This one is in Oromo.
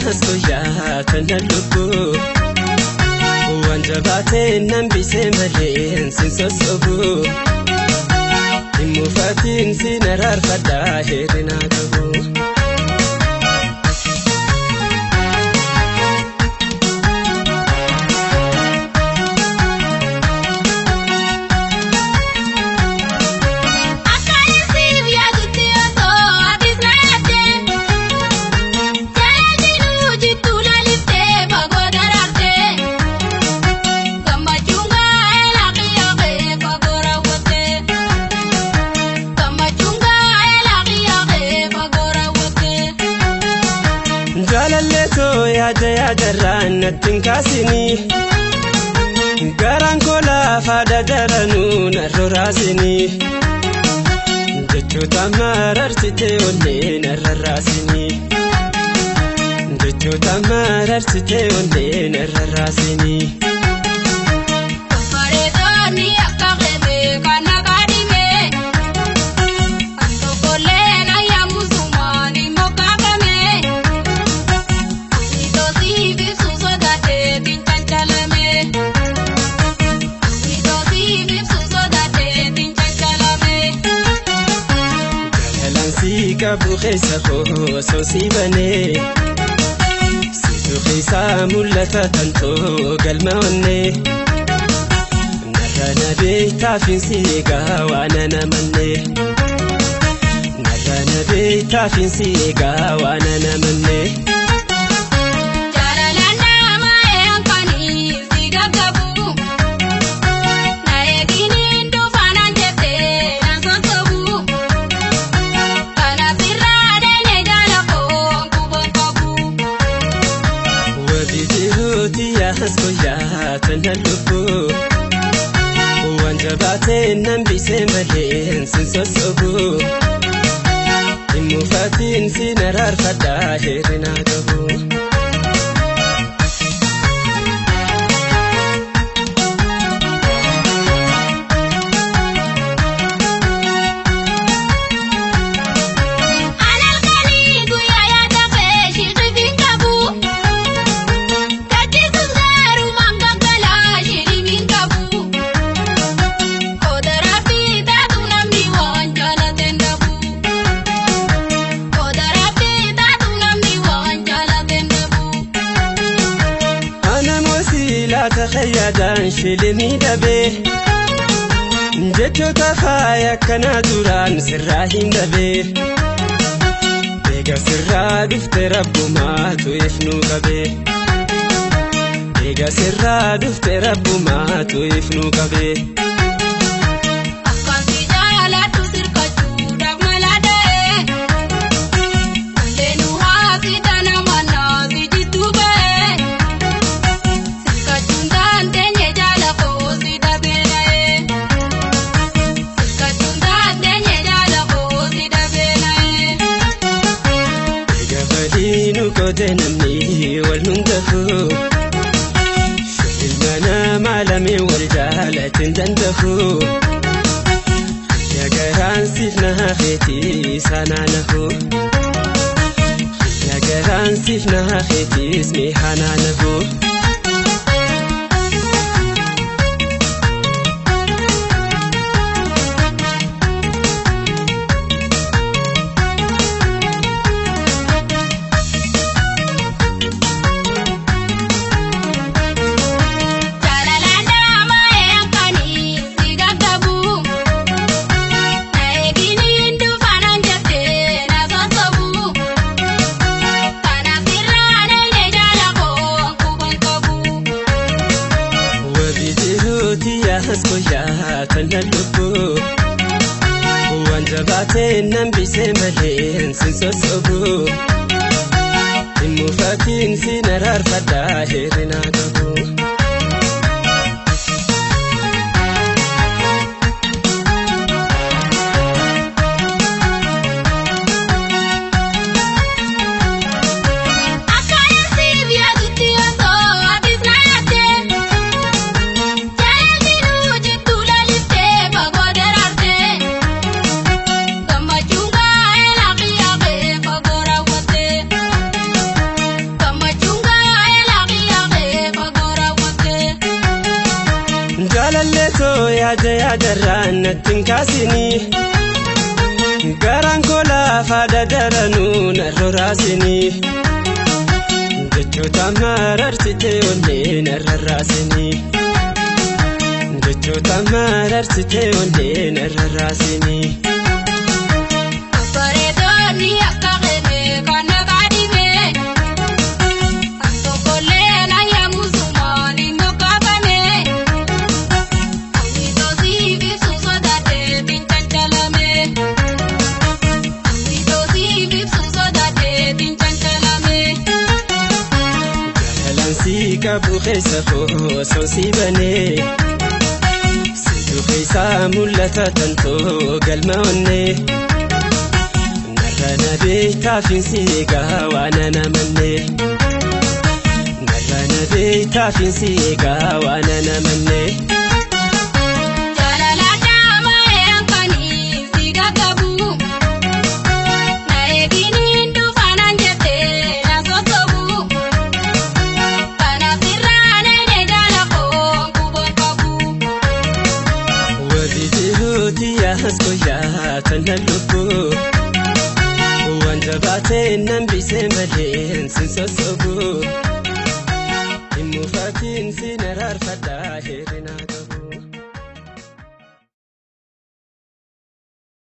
yaskoya tanallubu wanjabate nambise malen sinsosobu imufatin sinarar fada herina gabu ya jarran tinkasini garan kola fada jaranu narrasini jechuta mararsite onne narrasini jechuta mararsite onne narrasini faredani akagebe kana kadime anto kolena ya musumani mokagame kabu khisa ko so sibane situ khisa mulata tanto galmaone narana be tafin siga wana namanne narana be tafin siga wana namanne yaskoya tanallubu wanjabate nambise malen sinsosobu imufatin sinarar fada herina gabu تخيدان شلمي دبي جتو تفايا كنا دوران سراهين دبي بيغا سرا دفت ربو ما تويفنو قبي بيغا سرا دفت ربو ما تويفنو قبي نمني والمندفو شوف المنام عالمي والجالة تندفو يا جيران سيفنا خيتي سنانفو يا جيران سيفنا خيتي اسمي حنانفو yaskoya tanallubu wanjabate nambise malen sinsosobu imufatin sinarar fada herina gabu Come Natinkasini Garankola fada daranu narrasini Dechota mararsite onne narrasini Dechota mararsite onne narrasini Paredoni akagene kana badime Antokole na ya musumani mokabane Amitosi bipsuso date tinchanchalame Amitosi bipsuso date tinchanchalame Galansi kabu khesa kho sosi bane Sidu khesa mulata tanto galmaone Narana beta finsiga wana namanne Narana beta finsiga wana namanne Jalala dama yankani siga kabu Na egini ndufana njete na sotobu Kana firane ne jala ko kubon kabu Wabiziruti ya haskoya tanhaluku Wanjabate nambise malen sinsosobu Imufatin sinarar fada herina